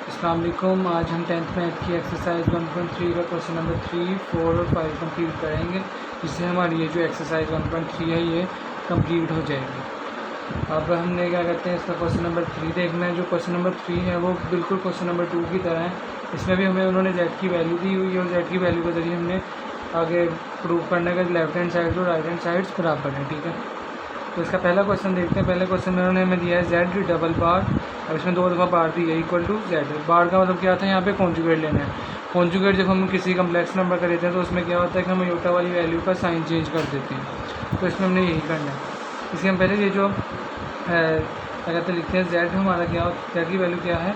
अस्सलाम वालेकुम। आज हम 10th मैथ की एक्सरसाइज 1.3 का क्वेश्चन नंबर 3, 4 और 5 कंप्लीट करेंगे, जिससे हमारी ये जो एक्सरसाइज 1.3 है ये कंप्लीट हो जाएगी। अब हमने क्या कहते हैं, इसका क्वेश्चन नंबर 3 देखना है। जो क्वेश्चन नंबर 3 है वो बिल्कुल क्वेश्चन नंबर 2 की तरह है। इसमें भी हमें उन्होंने जेड की वैल्यू दी हुई है और जेड की वैल्यू के ज़रिए हमने आगे प्रूव करने का लेफ्ट हैंड साइड और राइट हैंड साइड्स बराबर है। ठीक है, तो इसका पहला क्वेश्चन देखते हैं। पहले क्वेश्चन में उन्होंने हमें दिया है जेड डबल बार, अब इसमें 2 दफ़ा बार दी है इक्वल टू जेड। बार का मतलब क्या था, यहाँ पे कॉन्जुगेट लेना है। कॉन्जुगेट जब हम किसी कम्प्लेक्स नंबर का लेते हैं तो उसमें क्या होता है कि हम योटा वाली वैल्यू का साइन चेंज कर देते हैं, तो इसमें हमने यही करना है। इसके हम पहले ये जो क्या कहते हैं लिखते हैं, जेड हमारा क्या, जेड की वैल्यू क्या है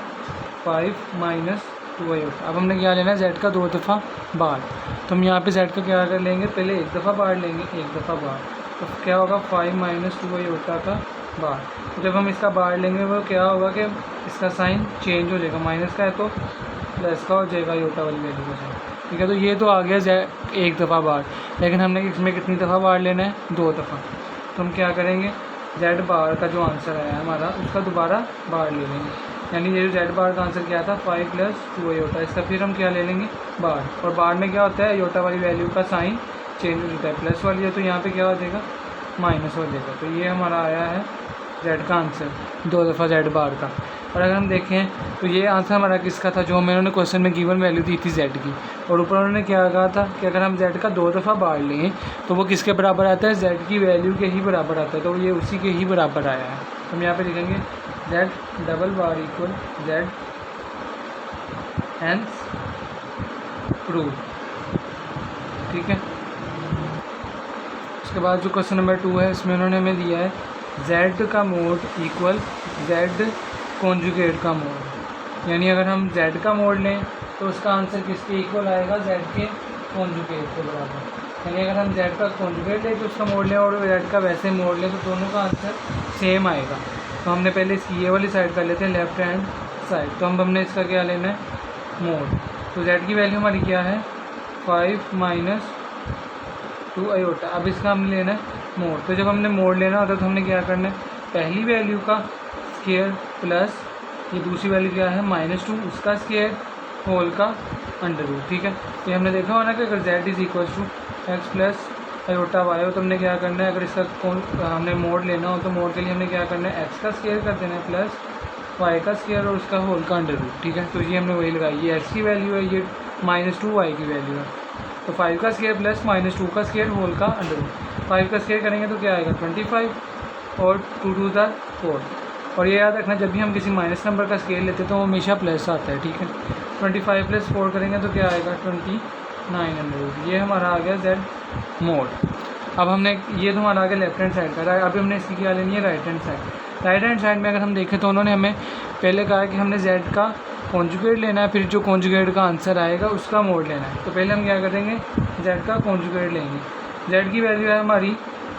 5 माइनस 2 योटा। अब हमने क्या लेना है, जेड का 2 दफ़ा बार, तो हम यहाँ पे जेड का क्या कर लेंगे, पहले 1 दफ़ा बार लेंगे, 1 दफ़ा बार, तो क्या होगा 5 माइनस 2 योटा का बार। तो जब हम इसका बार लेंगे वो क्या होगा कि इसका साइन चेंज हो जाएगा, माइनस का है तो प्लस का हो जाएगा योटा वाली वैल्यू का साइन। ठीक है, तो ये तो आ गया 1 दफ़ा बार, लेकिन हमने इसमें कितनी दफ़ा बार लेना है, 2 दफ़ा। तो हम क्या करेंगे, जेड बार का जो आंसर आया हमारा उसका दोबारा बार ले लेंगे, यानी ये जो जेड बार का आंसर क्या था 5 प्लस 2 योटा, इसका फिर हम क्या ले लेंगे बार। और बार में क्या होता है, योटा वाली वैल्यू का साइन चेंज हो जाता है, प्लस वाली है तो यहाँ पे क्या हो जाएगा, माइनस हो जाएगा। तो ये हमारा आया है जेड का आंसर, 2 दफ़ा जेड बार का। और अगर हम देखें तो ये आंसर हमारा किसका था, जो हमें उन्होंने क्वेश्चन में गिवन वैल्यू दी थी जेड की, और ऊपर उन्होंने क्या कहा था कि अगर हम जेड का 2 दफ़ा बार लें तो वो किसके बराबर आता है, जेड की वैल्यू के ही बराबर आता है, तो ये उसी के ही बराबर आया है। तो हम यहाँ पे लिखेंगे जेड डबल बार इक्वल जेड हेंस प्रूव। ठीक है, उसके बाद जो क्वेश्चन नंबर 2 है इसमें उन्होंने हमें दिया है z का मोड इक्वल z कॉन्जुगेट का मोड, यानी अगर हम z का मोड लें तो उसका आंसर किसके इक्वल आएगा, z के कॉन्जुगेट के बराबर। यानी अगर हम z का कॉन्जुगेट लें तो उसका मोड लें और z का वैसे मोड लें तो दोनों का आंसर सेम आएगा। तो हमने पहले इसकी ये वाली साइड कर लेते हैं, लेफ्ट हैंड साइड। तो हमने इसका क्या लेना है, मोड। तो z की वैल्यू हमारी क्या है 5 माइनस 2 अयोटा। अब इसका हमने लेना है मोड। तो जब हमने मोड लेना होता है तो हमने क्या करना है, पहली वैल्यू का स्केयर प्लस ये दूसरी वैल्यू क्या है -2 उसका स्केयर होल का अंडर रूट। ठीक है, तो हमने देखा हो ना कि अगर z is equal to x plus iota y हो तो हमने क्या करना है, अगर इसका हमने मोड लेना हो तो मोड के लिए हमने क्या करना है, एक्स का स्केयर कर देना है प्लस वाई का स्केयर और उसका होल का अंडर रूट। ठीक है, तो ये हमने वही लगाई, ये एक्स की वैल्यू है, ये -2 वाई की वैल्यू है। तो 5 का स्केयर प्लस -2 का स्केयर होल का अंडर रूट। 5 का स्केयर करेंगे तो क्या आएगा 25 और 2 2 4। और ये याद रखना, जब भी हम किसी माइनस नंबर का स्केयर लेते हैं तो वो हमेशा प्लस आता है। ठीक है, 25 प्लस 4 करेंगे तो क्या आएगा 29 अंडर रूट। ये हमारा आ गया जेड मोड। अब हमने ये तो हमारा आ गया लेफ्ट हैंड साइड का। अभी हमने इसकी क्या लेनी है, right hand side. Right hand side में अगर हम देखें तो उन्होंने हमें पहले कहा कि हमने जेड का कॉन्जुगेट लेना है, फिर जो कॉन्जुगेट का आंसर आएगा उसका मोड लेना है। तो पहले हम क्या करेंगे, जेड का कॉन्जुगेट लेंगे। जेड की वैल्यू है हमारी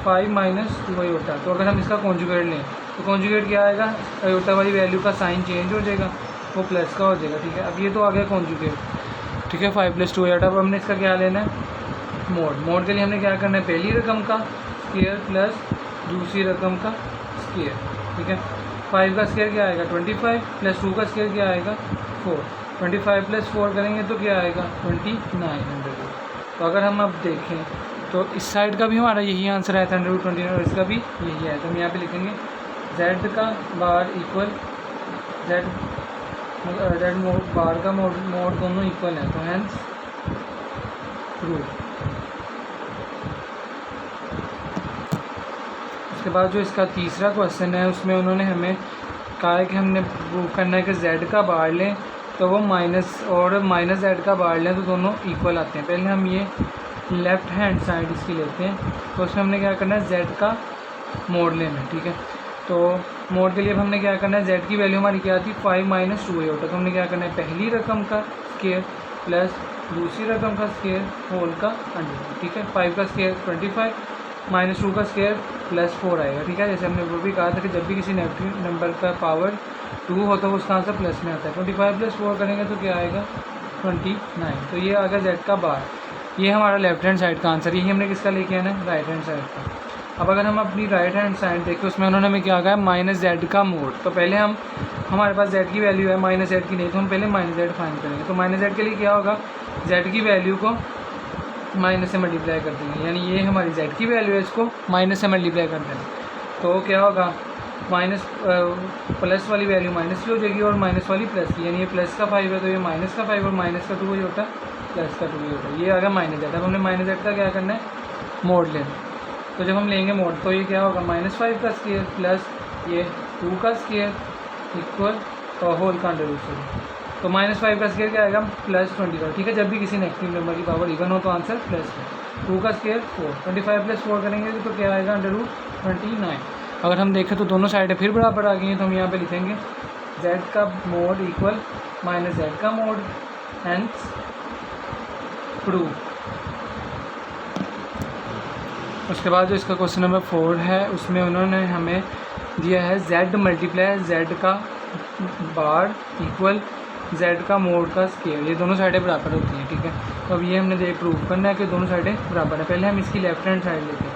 5 माइनस 2 अयोटा। तो अगर हम इसका कॉन्जुगेट लें तो कॉन्जुगेट क्या आएगा, अयोटा वाली वैल्यू का साइन चेंज हो जाएगा, वो प्लस का हो जाएगा। ठीक है, अब ये तो आ गया कॉन्जुगेट। ठीक है, 5 प्लस 2 अयोटा। अब हमने इसका क्या लेना है, मोड। मोड के लिए हमने क्या करना है, पहली रकम का स्केयर प्लस दूसरी रकम का स्केयर। ठीक है, 5 का स्केयर क्या आएगा 25 प्लस 2 का स्केयर क्या आएगा 4। 25 प्लस 4 करेंगे तो क्या आएगा 29 अंडर रूट। तो अगर हम अब देखें तो इस साइड का भी हमारा यही आंसर आया था अंडर रूट 29 और इसका भी यही आया। तो हम यहाँ पे लिखेंगे जेड का बार इक्वल जेड बार का मोड दोनों इक्वल है, तो हैंस रूट। उसके बाद जो इसका तीसरा क्वेश्चन है उसमें उन्होंने हमें कहा है कि हमने प्रूव करना है कि z का बार लें तो वो माइनस और माइनस z का बार लें तो दोनों इक्वल आते हैं। पहले हम ये लेफ़्ट हैंड साइड इसकी लेते हैं, तो उसमें हमने क्या करना है, z का मोड लेना है। ठीक है, तो मोड के लिए अब हमने क्या करना है, z की वैल्यू हमारी क्या थी 5 माइनस 2 अयोटा। तो हमने क्या करना है, पहली रकम का स्केयर प्लस दूसरी रकम का स्केयर होल का अंडर। ठीक है, 5 का स्केयर 25 -2 का स्केयर प्लस 4 आएगा। ठीक है, जैसे हमने वो भी कहा था कि जब भी किसी नेगेटिव नंबर का पावर 2 होता है उसका आंसर प्लस में आता है। 25 प्लस 4 करेंगे तो क्या आएगा 29। तो ये आ गया जेड का बार। ये हमारा लेफ्ट हैंड साइड का आंसर। यही हमने किसका लेके आना है, राइट हैंड साइड का। अब अगर हम अपनी राइट हैंड साइड देखें उसमें उन्होंने हमें क्या कहा है, -z का मोड। तो पहले हम हमारे पास z की वैल्यू है माइनस जेड की नहीं, तो हम पहले माइनस जेड फाइंड करेंगे। तो माइनस जेड के लिए क्या होगा, z की वैल्यू को माइनस से मल्टीप्लाई कर देंगे, यानी ये हमारी z की वैल्यू है, इसको माइनस से मल्टीप्लाई कर देंगे। तो क्या होगा, माइनस प्लस वाली वैल्यू माइनस की हो जाएगी और माइनस वाली प्लस की, यानी ये प्लस का 5 है तो ये माइनस का 5 और माइनस का 2 ही होता है, प्लस का 2 ही होता है। ये आ गया माइनस जेड। अब हमने माइनस जेड का क्या करना है, मोड लेना। तो जब हम लेंगे मोड तो ये क्या होगा, -5 का स्क्वायर प्लस ये 2 का स्क्वायर इक्वल और होल का अंडर रूट से। तो -5 का स्क्वायर क्या आएगा, +25। ठीक है, जब भी किसी नेगेटिव नंबर की पावर इवन हो तो आंसर प्लस है। 2 का स्क्वायर 4, 25 + 4 करेंगे तो क्या आएगा, √29। अगर हम देखें तो दोनों साइडें फिर बराबर आ गई हैं, तो हम यहाँ पे लिखेंगे z का मोड इक्वल -z का मोड, हेंस प्रूव। उसके बाद जो इसका क्वेश्चन नंबर 4 है उसमें उन्होंने हमें दिया है z मल्टीप्लाई z का बार इक्वल z का मोड का स्केयर, ये दोनों साइडें बराबर होती हैं। ठीक है, तो अब ये हमने प्रूव करना है कि दोनों साइडें बराबर है। पहले हम इसकी लेफ्ट हैंड साइड लेते हैं।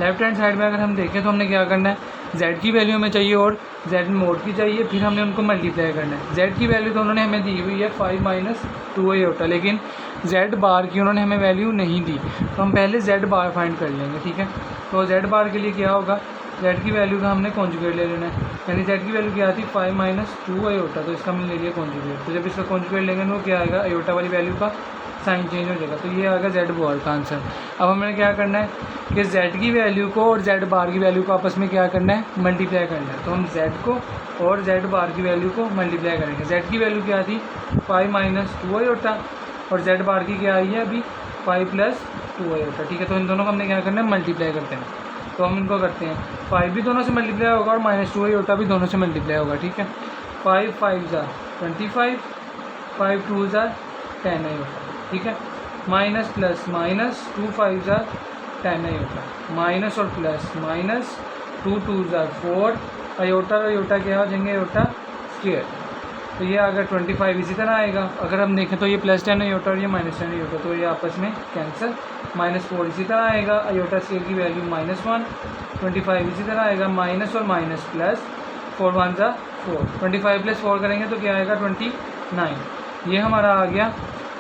लेफ्ट हैंड साइड में अगर हम देखें तो हमने क्या करना है, z की वैल्यू हमें चाहिए और z मोड की चाहिए, फिर हमने उनको मल्टीप्लाई करना है। z की वैल्यू तो उन्होंने हमें दी हुई है 5 - 2 होता, लेकिन z बार की उन्होंने हमें वैल्यू नहीं दी, तो हम पहले z बार फाइंड कर लेंगे। ठीक है, तो z बार के लिए क्या होगा, z की वैल्यू का हमने कॉन्जुगेट ले लेना है, यानी z की वैल्यू क्या आती है 5 - 2 होता, तो इसका हमने ले लिया कॉन्जुगेट। तो जब इसका कॉन्जुगेट लेंगे तो क्या आएगा, अयोटा वाली वैल्यू का साइन चेंज हो जाएगा, तो ये आएगा z बार का आंसर। अब हमें क्या करना है कि z की वैल्यू को और z बार की वैल्यू को आपस में क्या करना है, मल्टीप्लाई करना है। तो हम z को और z बार की वैल्यू को मल्टीप्लाई करेंगे। z की वैल्यू क्या थी 5 - 2 होता और z बार की क्या आई है अभी 5 + 2 होता। ठीक है, तो इन दोनों को हमने क्या करना है, मल्टीप्लाई करते हैं। तो हम इनको करते हैं, 5 भी दोनों से मल्टीप्लाई होगा और -2 होता भी दोनों से मल्टीप्लाई होगा। ठीक है, 5 × 5 = 25, 5 × 2 = 10 होता। ठीक है, माइनस प्लस माइनस 2 × 5 = 10 होता है, माइनस और प्लस माइनस 2 × 2 = 4, अयोटा और अयोटा क्या हो जाएंगे, अयोटा स्क्वायर। तो ये अगर 25 इसी तरह आएगा। अगर हम देखें तो ये +10 अयोटा और ये -10 अयोटा, तो ये आपस में कैंसिल। -4 इसी तरह आएगा, अयोटा स्क्वायर की वैल्यू -1, 25 इसी तरह आएगा, माइनस और माइनस प्लस 4 × 1 = 4, 25 + 4 करेंगे तो क्या आएगा 29। ये हमारा आ गया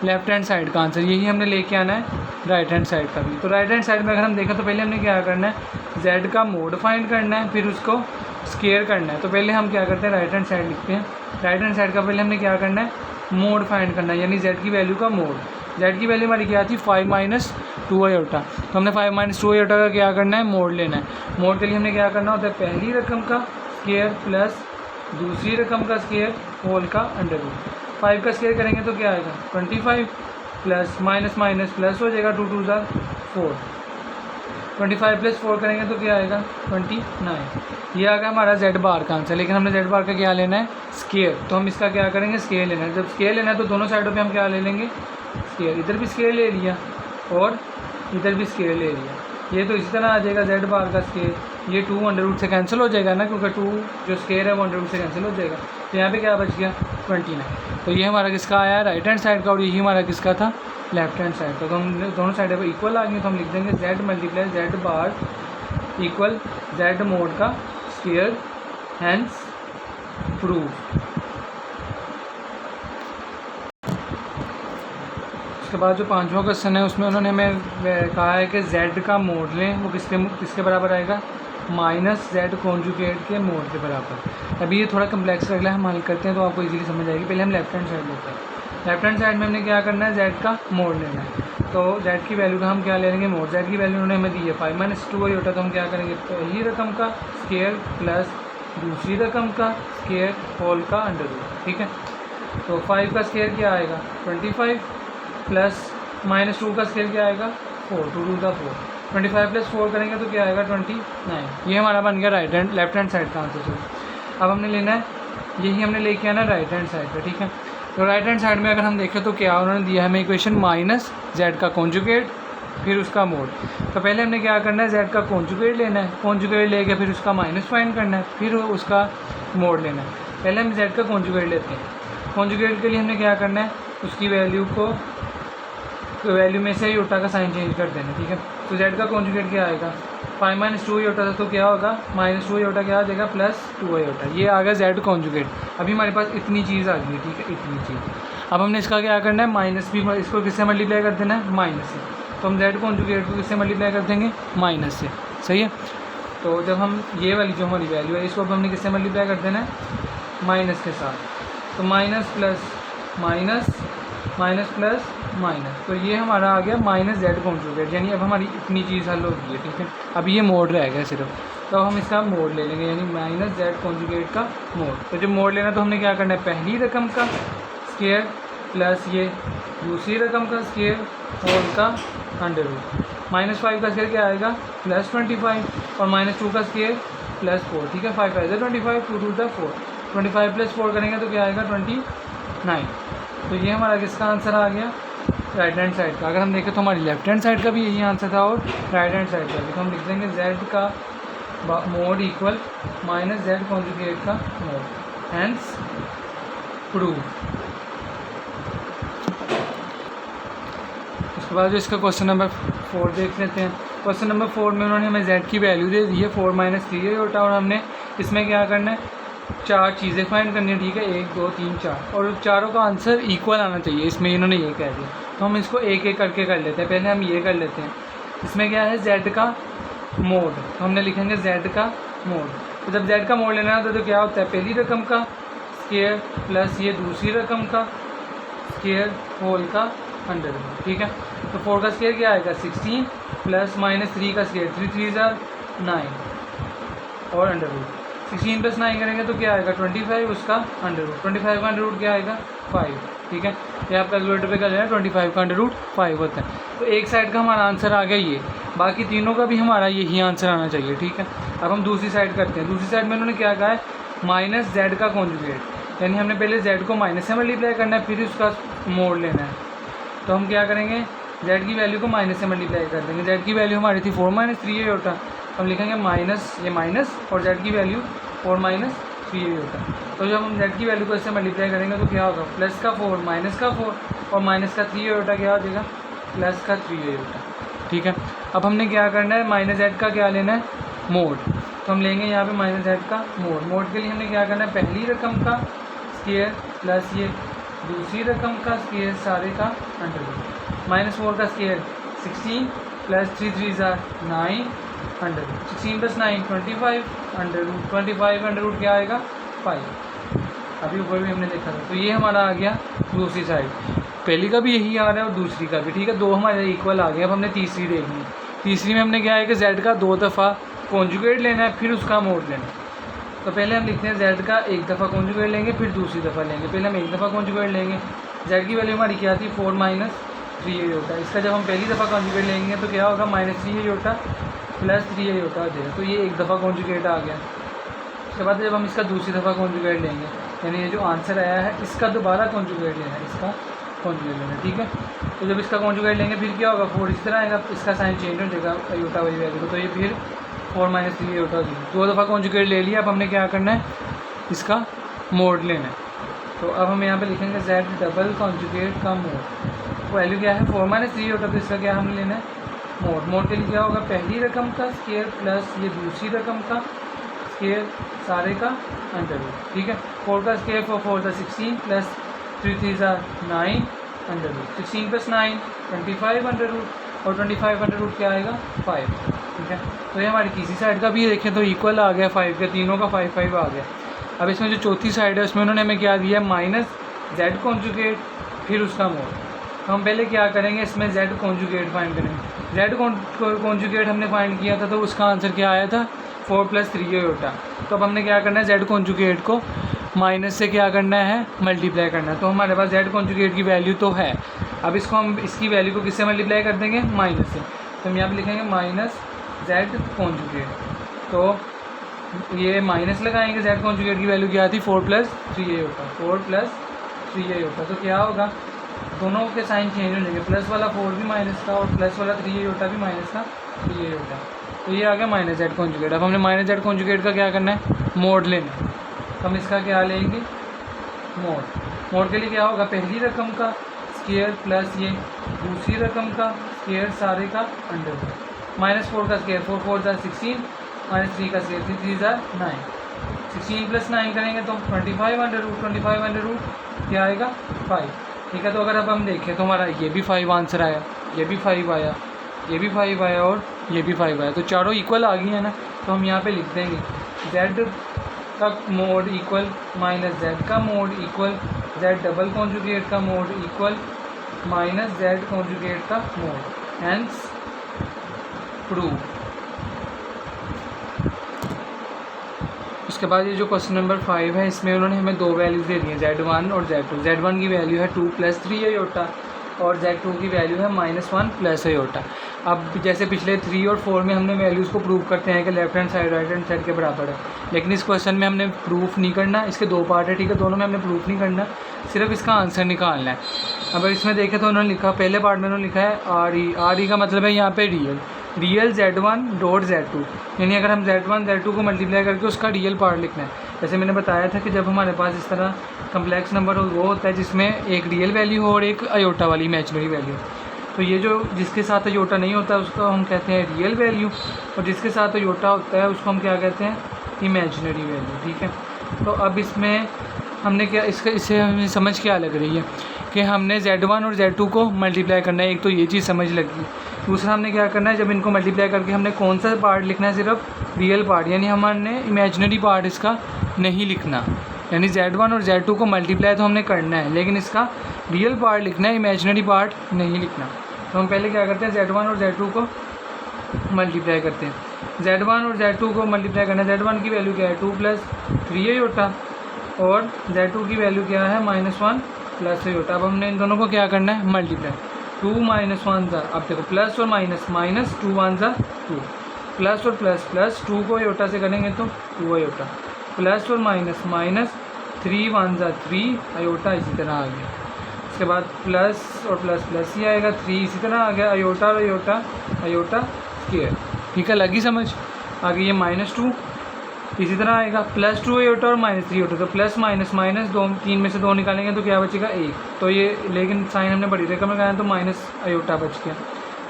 लेफ्ट हैंड साइड का आंसर। यही हमने लेके आना है राइट हैंड साइड का भी। तो राइट हैंड साइड में अगर हम देखें तो पहले हमने क्या करना है, z का मोड फाइंड करना है, फिर उसको स्केयर करना है। तो पहले हम क्या करते हैं, राइट हैंड साइड लिखते हैं। राइट हैंड साइड का पहले हमने क्या करना है, मोड फाइंड करना है, यानी z की वैल्यू का मोड। z की वैल्यू हमारी क्या थी 5 - 2 होता, तो हमने 5 - 2 होता का क्या करना है, मोड लेना है। मोड के लिए हमने क्या करना होता है, पहली रकम का स्केयर प्लस दूसरी रकम का स्केयर होल का अंडर रूट। 5 का स्केयर करेंगे तो क्या आएगा 25, प्लस माइनस माइनस प्लस हो जाएगा, 2 × 2 = 4, 25 + 4 करेंगे तो क्या आएगा 29। ये आ गया हमारा z बार का आंसर। लेकिन हमने z बार का क्या लेना है, स्केयर। तो हम इसका क्या करेंगे, स्केयर लेना है। जब स्केयर लेना है तो दोनों साइडों पे हम क्या ले लेंगे, स्केयर। इधर भी स्केयर ले लिया और इधर भी स्केयर ले लिया। ये तो इसी तरह आ जाएगा z बार का स्केयर। ये 2 √ से कैंसिल हो जाएगा ना, क्योंकि 2 जो स्केयर है वो √ से कैंसिल हो जाएगा। तो यहाँ पे क्या बच गया 29। तो ये हमारा किसका आया राइट हैंड साइड का, और यही हमारा किसका था लेफ्ट हैंड साइड का। तो हम दोनों साइड पर इक्वल आ गई, तो हम लिख देंगे z × z बार इक्वल z मोड का स्केयर, हैंस प्रूव। उसके बाद जो 5वां क्वेश्चन है उसमें उन्होंने हमें कहा है कि z का मोड लें, वो किसके बराबर आएगा, -z कॉन्जुगेट के मोड के बराबर। अभी ये थोड़ा कम्प्लेक्स लगला है, हम हल करते हैं तो आपको इजीली समझ आएगी। पहले हम लेफ्ट हैंड साइड लेते हैं। लेफ्ट हैंड साइड में हमने क्या करना है, z का मोड लेना है। तो z की वैल्यू का हम क्या ले लेंगे, मोड। z की वैल्यू उन्होंने हमें दी है 5 - 2 होता, तो हम क्या करेंगे, पहली रकम का स्केयर प्लस दूसरी रकम का स्केयर होल का अंडर रूट। ठीक है, तो 5 का स्केयर क्या आएगा 25, प्लस -2 का स्केयर क्या आएगा 4, 2 × 2 = 4, 25 + 4 करेंगे तो क्या आएगा 29। ये हमारा बन गया लेफ्ट हैंड साइड का आंसर। अब हमने लेना है, यही हमने लेके आना राइट हैंड साइड पे। ठीक है, तो राइट हैंड साइड में अगर हम देखें तो क्या उन्होंने दिया हमें इक्वेशन -z का कॉन्जुगेट फिर उसका मोड। तो पहले हमने क्या करना है, z का कॉन्जुगेट लेना है, कॉन्जुगेट लेके फिर उसका माइनस फाइंड करना है, फिर उसका मोड लेना है। पहले हम z का कॉन्जुगेट लेते हैं। कॉन्जुगेट के लिए हमने क्या करना है, उसकी वैल्यू में से अयोटा का साइन चेंज कर देना। ठीक है, तो जेड का कॉन्जुगेट क्या आएगा, 5 माइनस 2 आयोटा था तो क्या होगा माइनस 2 आयोटा क्या आ जाएगा प्लस 2 आयोटा। ये आ गया जेड कॉन्जुगेट। अभी हमारे पास इतनी चीज़ आ गई है, ठीक है, इतनी चीज़। अब हमने इसका क्या करना है, माइनस भी, इसको किससे मल्टीप्लाई कर देना है, माइनस से। तो हम जेड कॉन्जुगेट को किससे मल्टीप्लाई कर देंगे, माइनस से, सही है। तो जब हम ये वाली जो हमारी वैल्यू है इसको अब हमने किससे मल्टीप्लाई कर देना है, माइनस के साथ। तो minus plus minus, minus plus minus, तो ये हमारा आ गया माइनस जेड कॉन्जुगेट। यानी अब हमारी इतनी चीज़ हल हो गई है, ठीक है। अब ये मोड रह गया सिर्फ, तो हम इसका मोड ले लेंगे, यानी माइनस जेड कॉन्जुगेट का मोड। तो जब मोड लेना तो हमने क्या करना है, पहली रकम का स्केयर प्लस ये दूसरी रकम का स्केयर होल का अंडर रूट। -5 का स्केयर क्या आएगा, +25, और -2 का स्केयर +4, ठीक है। 5 5 25, 2 2 4, 25 + 4 करेंगे तो क्या आएगा 29। तो ये हमारा किसका आंसर आ गया, राइट हैंड साइड का। अगर हम देखें तो हमारी लेफ्ट हैंड साइड का भी यही आंसर था और राइट हैंड साइड का भी। तो हम लिख देंगे जेड का mod equal minus Z conjugate का मोड, हैंस प्रूव। उसके बाद जो इसका क्वेश्चन नंबर 4 देख लेते हैं। क्वेश्चन नंबर 4 में उन्होंने हमें z की वैल्यू दे दी है 4 - 3 आयोटा, और हमने इसमें क्या करना है, 4 चीज़ें फाइंड करनी है, ठीक है, 1 2 3 4, और चारों का आंसर इक्वल आना चाहिए। इसमें इन्होंने ये कह दिया, तो हम इसको एक एक करके कर लेते हैं। पहले हम ये कर लेते हैं, इसमें क्या है z का मोड, तो हमने लिखेंगे z का मोड। तो जब z का मोड लेना होता है तो क्या होता है, पहली रकम का स्केयर प्लस ये दूसरी रकम का स्केयर होल का अंडर रूट, ठीक है। तो 4 का स्केयर क्या आएगा 16 प्लस -3 का स्केयर 3 3 9 और अंडर रूट। 16 + 9 करेंगे तो क्या आएगा 25, उसका अंडर रूट। 25 का अंडर रूट क्या आएगा 5, ठीक है। ये आप कैलकुलेटर पे कर लेना, 25 का अंडर रूट 5 होता है। तो एक साइड का हमारा आंसर आ गया ये, बाकी तीनों का भी हमारा यही आंसर आना चाहिए, ठीक है। अब हम दूसरी साइड करते हैं। दूसरी साइड में उन्होंने क्या कहा है, माइनस जेड का कॉन्जुगेट, यानी हमने पहले जेड को माइनस से मल्टीप्लाई करना है, फिर उसका मोड लेना है। तो हम क्या करेंगे, z की वैल्यू को माइनस से मल्टीप्लाई कर देंगे। z की वैल्यू हमारी थी 4 - 3 आयोटा, हम लिखेंगे माइनस, ये माइनस, और z की वैल्यू 4 - 3 आयोटा। तो जब हम z की वैल्यू को इससे मल्टीप्लाई करेंगे तो क्या होगा, प्लस का 4 माइनस का 4 और माइनस का 3 आयोटा क्या हो जाएगा, प्लस का 3 आयोटा, ठीक है। अब हमने क्या करना है, माइनस z का क्या लेना है, मोड। तो हम लेंगे यहाँ पे माइनस z का मोड। मोड के लिए हमने क्या करना है, पहली रकम का स्केयर प्लस ये दूसरी रकम का स्केयर सारे का अंडर रूट। -4 का square 16 plus 3 3 9 under root. 16 + 9 25 under root. 25 under root क्या आएगा 5। अभी ऊपर भी हमने देखा था। तो ये हमारा आ गया दूसरी साइड, पहली का भी यही आ रहा है और दूसरी का भी, ठीक है। दो हमारे इक्वल आ गए। अब हमने तीसरी देखनी। तीसरी में हमने क्या है कि z का 2 दफ़ा कॉन्जुगेट लेना है, फिर उसका मोड लेना है। तो पहले हम लिखते हैं z का एक दफ़ा कॉन्जुगेट लेंगे, फिर दूसरी दफ़ा लेंगे। पहले हम एक दफ़ा कॉन्जुगेट लेंगे। z की वैल्यू हमारी क्या थी 4 - 3 आयोटा। इसका जब हम पहली दफ़ा कॉन्जुगेट लेंगे तो क्या होगा, -3 आयोटा प्लस 3 आयोटा हो जाएगा। तो ये एक दफ़ा कॉन्जुगेट आ गया। उसके बाद जब हम इसका दूसरी दफ़ा कॉन्जुगेट लेंगे, यानी ये जो आंसर आया है इसका दोबारा कॉन्जुगेट लेना है, इसका कॉन्जुगेट लेना है, ठीक है। तो जब इसका कॉन्जुगेट लेंगे फिर क्या होगा, 4 इस तरह आएगा, इसका साइन चेंज हो जाएगा आयोटा वाली वैल्यू को। तो ये फिर 4 - 3 आयोटा हो जाएगी। 2 दफ़ा कॉन्जुगेट ले लिया। अब हमने क्या करना है, इसका मोड लेना है। तो अब हम यहाँ पे लिखेंगे z डबल कॉन्जुगेट का मोड। वैल्यू क्या है 4 - 3 आयोटा, तो इसका क्या हमने लेना है मोड। मोड के लिए क्या होगा, पहली रकम का स्केयर प्लस ये दूसरी रकम का स्केयर सारे का अंडर रूट, ठीक है। 4 का square 4 × 16 plus 3 3 9 under root. 16 + 9 25 under root, और 25 अंडर रूट क्या आएगा 5, ठीक है। तो ये हमारी तीसरी साइड का भी देखें तो इक्वल आ गया 5 के, तीनों का 5 5 आ गया। अब इसमें जो चौथी साइड है उसमें उन्होंने हमें क्या दिया है, माइनस जेड कॉन्जुगेट फिर उसका मोड। तो हम पहले क्या करेंगे, इसमें जेड कॉन्जुगेट फाइंड करेंगे। जेड कॉन्जुगेट हमने फाइंड किया था तो उसका आंसर क्या आया था 4 + 3 आयोटा। तो अब हमने क्या करना है, जेड कॉन्जुगेट को माइनस से क्या करना है, मल्टीप्लाई करना है। तो हमारे पास जेड कॉन्जुगेट की वैल्यू तो है। अब इसको हम इसकी वैल्यू को किससे मल्टीप्लाई कर देंगे, माइनस से। तो हम यहाँ पे लिखेंगे माइनस जेड कॉन्जुगेट। तो ये माइनस लगाएंगे, जेड कॉन्जुगेट की वैल्यू क्या थी 4 + 3 आयोटा। 4 + 3 आयोटा। तो क्या होगा, दोनों के साइन चेंज हो जाएंगे, प्लस वाला 4 भी माइनस का और प्लस वाला 3 आयोटा भी माइनस का 3 आयोटा। तो ये आ गया माइनस जेड कॉन्जुगेट। अब हमने माइनस जेड कॉन्जुगेट का क्या करना है, मोड लेना है। तो हम इसका क्या लेंगे, मोड। मोड के लिए क्या होगा, पहली रकम का स्केयर प्लस ये दूसरी रकम का स्केयर सारे का अंडर रूट। -4 का स्केयर 4 4 ज़ा 16, -3 का स्केयर 3 3 ज़ा 9, 16 + 9 करेंगे तो 25 अंडर रूट, 25 अंडर रूट क्या आएगा 5। ठीक है, तो अगर अब हम देखें तो हमारा ये भी 5 आंसर आया, ये भी 5 आया, ये भी 5 आया और ये भी 5 आया, तो चारों इक्वल आ गई है ना। तो हम यहाँ पे लिख देंगे z का मोड इक्वल माइनस z का mod equal z double conjugate का mod equal minus z conjugate का मोड, हेंस प्रूव। उसके बाद ये जो क्वेश्चन नंबर 5 है, इसमें उन्होंने हमें दो वैल्यूज़ दे दी हैं, z1 और z2। z1 की वैल्यू है 2 + 3 अयोटा और z2 की वैल्यू है -1 + अयोटा। अब जैसे पिछले 3 और 4 में हमने वैल्यूज़ को प्रूव करते हैं कि left hand side right hand side के बराबर है, लेकिन इस क्वेश्चन में हमने प्रूफ नहीं करना। इसके दो पार्ट है, ठीक है, दोनों में हमने प्रूफ नहीं करना, सिर्फ इसका आंसर निकालना है। अब इसमें देखें तो उन्होंने लिखा, पहले पार्ट में उन्होंने लिखा है आर ई का मतलब है यहाँ पे रियल z1 डॉट z2, यानी अगर हम z1 z2 को मल्टीप्लाई करके उसका रियल पार्ट लिखना है। जैसे मैंने बताया था कि जब हमारे पास इस तरह कम्प्लेक्स नंबर हो वो होता है जिसमें एक रियल वैल्यू हो और एक अयोटा वाली इमेजिनरी वैल्यू। तो ये जो जिसके साथ अयोटा नहीं होता उसको हम कहते हैं रियल वैल्यू, और जिसके साथ अयोटा होता है उसको हम क्या कहते हैं, इमेजिनरी वैल्यू। ठीक है, तो अब इसमें हमने क्या इससे हमें समझ क्या लग रही है कि हमने z1 और z2 को मल्टीप्लाई करना है। एक तो ये चीज़ समझ लगी, दूसरा हमने क्या करना है, जब इनको मल्टीप्लाई करके हमने कौन सा पार्ट लिखना है, सिर्फ रियल पार्ट, यानी हमने इमेजिनरी पार्ट इसका नहीं लिखना। यानी z1 और z2 को मल्टीप्लाई तो हमने करना है लेकिन इसका रियल पार्ट लिखना है, इमेजिनरी पार्ट नहीं लिखना। तो हम पहले क्या करते हैं, z1 और z2 को मल्टीप्लाई करते हैं। z1 और z2 को मल्टीप्लाई करना है, z1 की वैल्यू क्या है 2 + 3 अयोटा और z2 की वैल्यू क्या है -1 + अयोटा। अब हमने इन दोनों को क्या करना है, मल्टीप्लाई। 2 - 1 ज़ा, अब देखो प्लस और माइनस, -2 1 ज़ा 2, प्लस और प्लस 2 को अयोटा से करेंगे तो 2 अयोटा, प्लस और माइनस 3 1 ज़ा 3 अयोटा, इसी तरह आ गया। उसके बाद प्लस और प्लस ही आएगा, 3 इसी तरह आ गया, अयोटा और अयोटा स्क्वायर। ठीक है, लगी समझ। आगे ये -2 इसी तरह आएगा, +2 अयोटा और -3 अयोटा, तो प्लस माइनस दो, 3 में से 2 निकालेंगे तो क्या बचेगा 1, तो ये लेकिन साइन हमने बड़ी रकम लगाया तो माइनस अयोटा बच गया,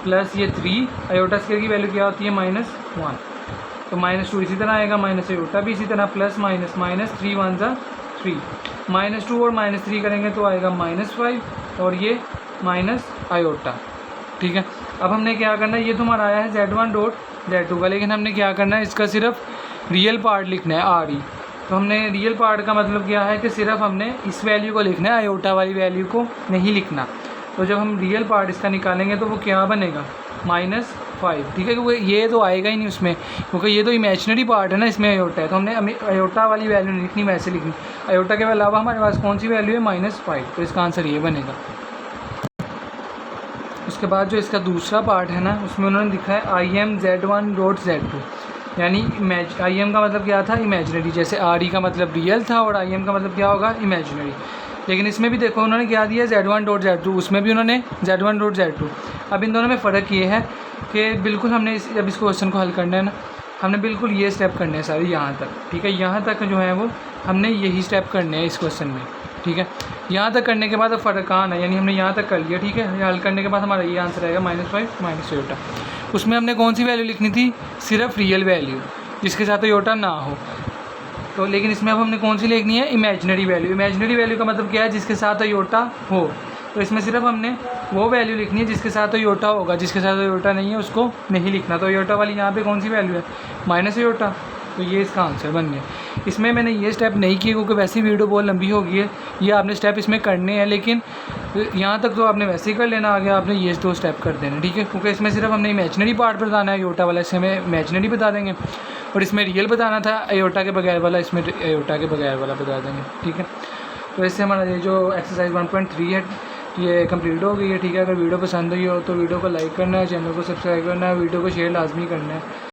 प्लस ये 3 अयोटा स्क्वायर की वैल्यू क्या होती है -1, तो -2 इसी तरह आएगा, माइनस अयोटा भी इसी तरह, प्लस माइनस 3 1 ज़ा 3, -2 और -3 करेंगे तो आएगा -5 और ये माइनस अयोटा। ठीक है, अब हमने क्या करना है, ये तो हमारा आया है z1 डॉट z2 का, लेकिन हमने क्या करना है, इसका सिर्फ रियल पार्ट लिखना है आर ई। तो हमने रियल पार्ट का मतलब क्या है कि सिर्फ हमने इस वैल्यू को लिखना है, अयोटा वाली वैल्यू को नहीं लिखना। तो जब हम रियल पार्ट इसका निकालेंगे तो वो क्या बनेगा -5। ठीक है, क्योंकि ये तो आएगा ही नहीं उसमें, क्योंकि ये तो इमेजिनरी पार्ट है ना, इसमें अयोटा है, तो हमने अयोटा वाली वैल्यू नहीं लिखनी, वैसे लिखनी। अयोटा के अलावा हमारे पास कौन सी वैल्यू है -5, तो इसका आंसर ये बनेगा। उसके बाद जो इसका दूसरा पार्ट है ना, उसमें उन्होंने लिखा है IM z1 डॉट z2, यानी IM का मतलब क्या था, इमेजिनरी। जैसे RE का मतलब रियल था और IM का मतलब क्या होगा, इमेजिनरी। लेकिन इसमें भी देखो उन्होंने क्या दिया z1 डॉट z2, उसमें भी उन्होंने z1 डॉट z2। अब इन दोनों में फ़र्क ये है कि बिल्कुल हमने जब इस क्वेश्चन को हल करना है ना, हमने बिल्कुल ये स्टेप करने हैं सारे यहाँ तक। ठीक है, यहाँ तक जो है वो हमने यही स्टेप करने हैं इस क्वेश्चन में। ठीक है, यहाँ तक करने के बाद अब फ़र्क आना है, यानी हमने यहाँ तक कर लिया। ठीक है, हल करने के बाद हमारा ये आंसर आएगा -5 माइनस अयोटा। उसमें हमने कौन सी वैल्यू लिखनी थी, सिर्फ रियल वैल्यू जिसके साथ अयोटा ना हो। तो लेकिन इसमें अब हमने कौन सी लिखनी है, इमेजिनरी वैल्यू। इमेजिनरी वैल्यू का मतलब क्या है, जिसके साथ अयोटा हो। तो इसमें सिर्फ हमने वो वैल्यू लिखनी है जिसके साथ अयोटा होगा, जिसके साथ अयोटा नहीं है उसको नहीं लिखना। तो अयोटा वाली यहाँ पे कौन सी वैल्यू है, माइनस अयोटा, तो ये इसका आंसर बन गया। इसमें मैंने ये स्टेप नहीं किए क्योंकि वैसे ही वीडियो बहुत लंबी हो गई है, ये आपने स्टेप इसमें करने हैं, लेकिन यहाँ तक तो आपने वैसे ही कर लेना, आगे आपने ये 2 स्टेप कर देना। ठीक है, क्योंकि इसमें सिर्फ हमने इमेजिनरी पार्ट बताना है अयोटा वाला, इसमें हमें इमेजिनरी बता देंगे, और इसमें रियल बताना था अयोटा के बगैर वाला, इसमें अयोटा के बगैर वाला बता देंगे। ठीक है, तो इससे हमारा ये जो एक्सरसाइज 1.3 है ये कंप्लीट हो गई है। ठीक है, अगर वीडियो पसंद आई हो तो वीडियो को लाइक करना है, चैनल को सब्सक्राइब करना है, वीडियो को शेयर लाजमी करना है।